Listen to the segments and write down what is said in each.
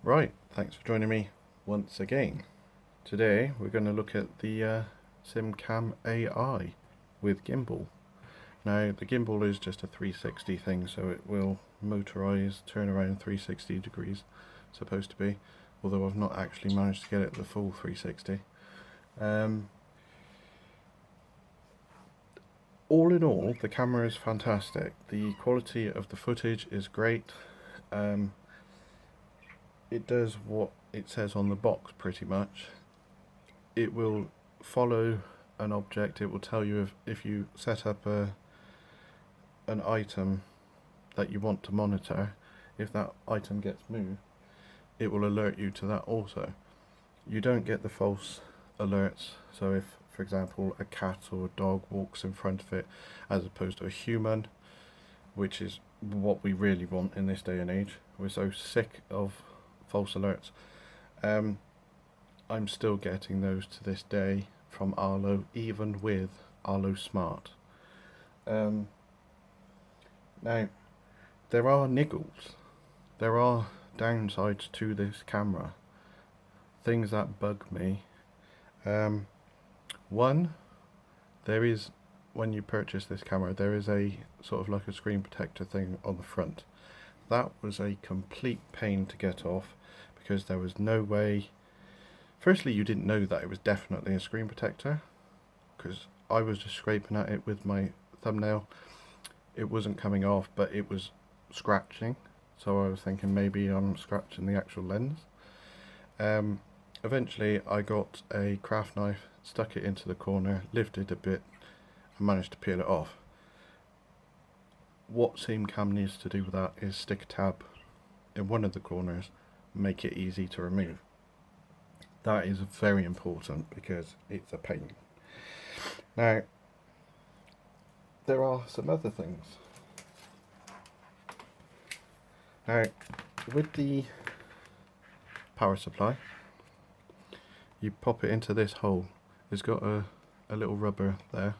Right, thanks for joining me once again. Today we're going to look at the SimCam AI with gimbal. Now the gimbal is just a 360 thing, so it will motorize, turn around 360 degrees, supposed to be, although I've not actually managed to get it the full 360. All in all, the camera is fantastic. The quality of the footage is great. It does what it says on the box pretty much. It will follow an object. It will tell you if you set up an item that you want to monitor, if that item gets moved, it will alert you to that also. You don't get the false alerts, so if, for example, a cat or a dog walks in front of it as opposed to a human, which is what we really want in this day and age. We're so sick of false alerts. I'm still getting those to this day from Arlo, even with Arlo Smart. Now, there are niggles. There are downsides to this camera. Things that bug me. One, there is, when you purchase this camera, there is a sort of like a screen protector thing on the front. That was a complete pain to get off because there was no way. Firstly, you didn't know that it was definitely a screen protector because I was just scraping at it with my thumbnail. It wasn't coming off, but it was scratching, so I was thinking maybe I'm scratching the actual lens. Eventually I got a craft knife, stuck it into the corner, lifted a bit and managed to peel it off. What SimCam needs to do with that is stick a tab in one of the corners, make it easy to remove. That is very important because it's a pain. Now, there are some other things. Now, with the power supply, you pop it into this hole. It's got a little rubber there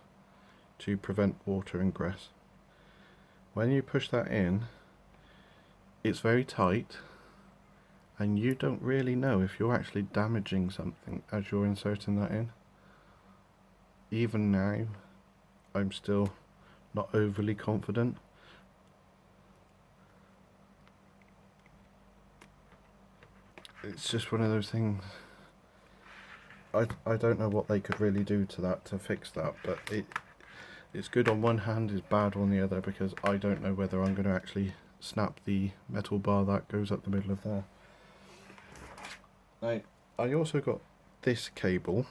to prevent water ingress. When you push that in, it's very tight, and you don't really know if you're actually damaging something as you're inserting that in. Even now, I'm still not overly confident. It's just one of those things. I don't know what they could really do to that to fix that, but it's good on one hand, it's bad on the other, because I don't know whether I'm going to actually snap the metal bar that goes up the middle of there. Now, I also got this cable,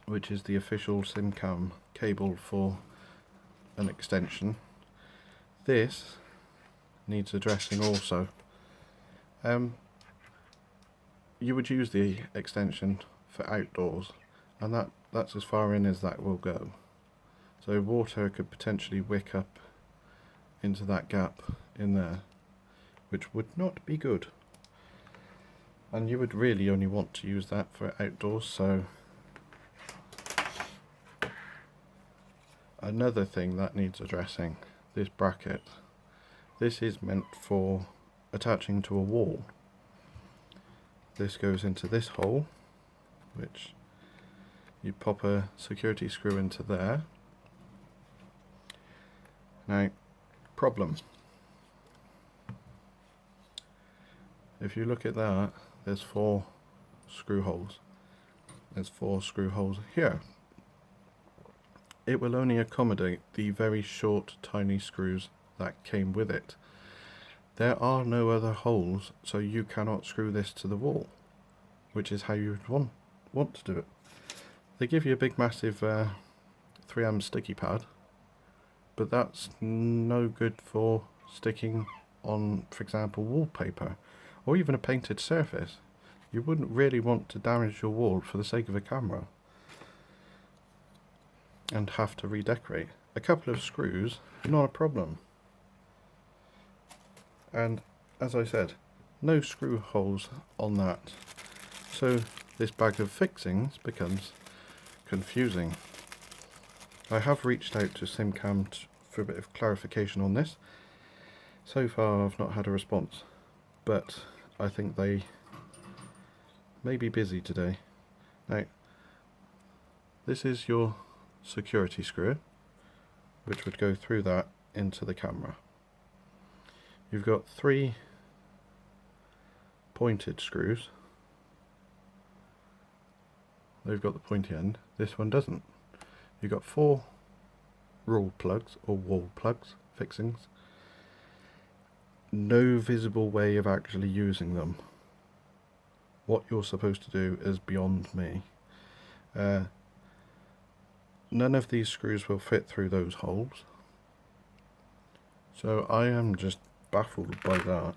which is the official SimCam cable for an extension. This needs addressing also. You would use the extension for outdoors, and that's as far in as that will go. So water could potentially wick up into that gap in there, which would not be good. And you would really only want to use that for outdoors. So another thing that needs addressing, this bracket. This is meant for attaching to a wall. This goes into this hole, which you pop a security screw into there. Now, problem. If you look at that, there's 4 screw holes. There's 4 screw holes here. It will only accommodate the very short, tiny screws that came with it. There are no other holes, so you cannot screw this to the wall, which is how you would want to do it. They give you a big massive 3M sticky pad, but that's no good for sticking on, for example, wallpaper or even a painted surface. You wouldn't really want to damage your wall for the sake of a camera and have to redecorate. A couple of screws, not a problem. And as I said, no screw holes on that. So this bag of fixings becomes confusing. I have reached out to SimCam for a bit of clarification on this. So far I've not had a response, but I think they may be busy today. Now, this is your security screw, which would go through that into the camera. You've got 3 pointed screws. They've got the pointy end. This one doesn't. You've got 4 rule plugs or wall plugs, fixings. No visible way of actually using them. What you're supposed to do is beyond me. None of these screws will fit through those holes. So I am just baffled by that.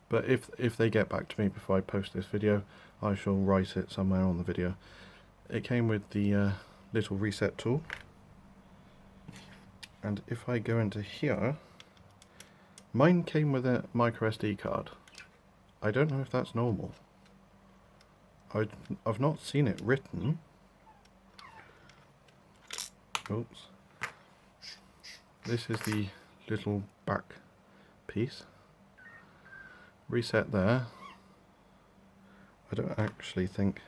But if they get back to me before I post this video, I shall write it somewhere on the video. It came with the little reset tool. And if I go into here, mine came with a micro SD card. I don't know if that's normal. I've not seen it written. Oops. This is the little back piece. Reset there. I don't actually think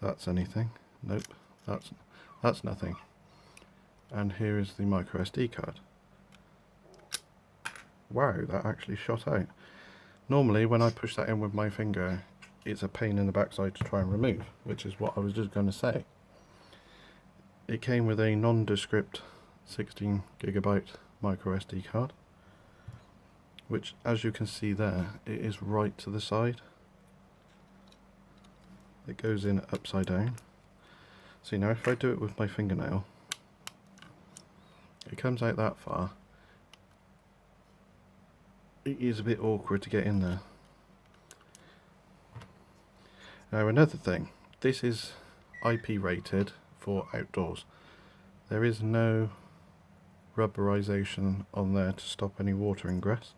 that's anything. Nope, that's nothing. And here is the micro SD card. Wow, that actually shot out. Normally when I push that in with my finger, it's a pain in the backside to try and remove, which is what I was just going to say. It came with a nondescript 16GB micro SD card, which, as you can see there, it is right to the side. It goes in upside down. See, now if I do it with my fingernail, it comes out that far. It is a bit awkward to get in there. Now another thing, this is IP rated for outdoors. There is no rubberization on there to stop any water ingress.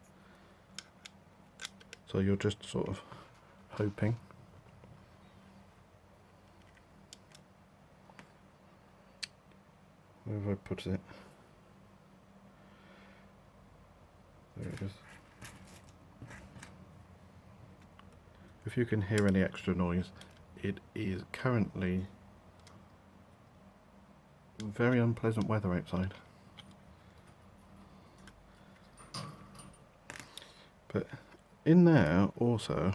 So you're just sort of hoping. Where have I put it? There it is. If you can hear any extra noise, it is currently very unpleasant weather outside. But in there also,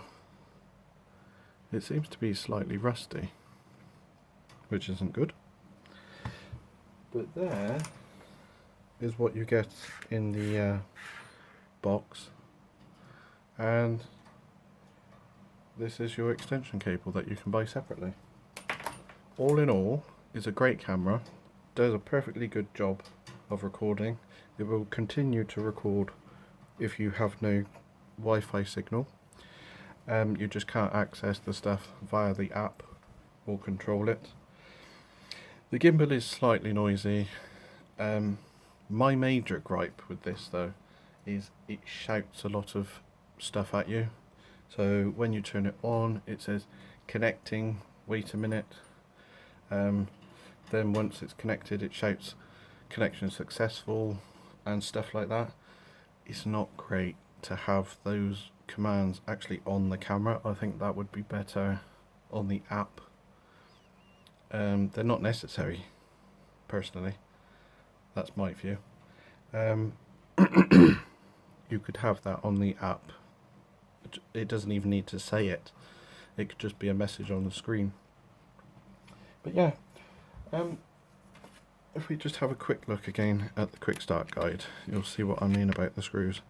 it seems to be slightly rusty, which isn't good. But there is what you get in the box, and this is your extension cable that you can buy separately. All in all, it's a great camera, does a perfectly good job of recording. It will continue to record if you have no Wi-Fi signal. You just can't access the stuff via the app or control it. The gimbal is slightly noisy. My major gripe with this though is it shouts a lot of stuff at you. So when you turn it on, it says connecting, wait a minute. Then once it's connected, it shouts connection successful and stuff like that. It's not great to have those commands actually on the camera. I think that would be better on the app. They're not necessary, personally. That's my view. You could have that on the app. It doesn't even need to say it. It could just be a message on the screen. But yeah, if we just have a quick look again at the quick start guide, you'll see what I mean about the screws.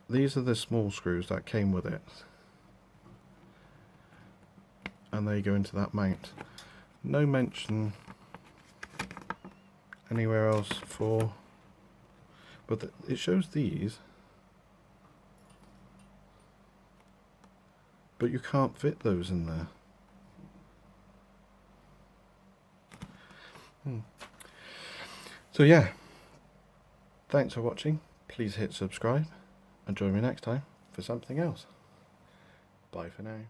These are the small screws that came with it, and they go into that mount. No mention anywhere else for, but it shows these, but you can't fit those in there. So yeah, thanks for watching. Please hit subscribe and join me next time for something else. Bye for now.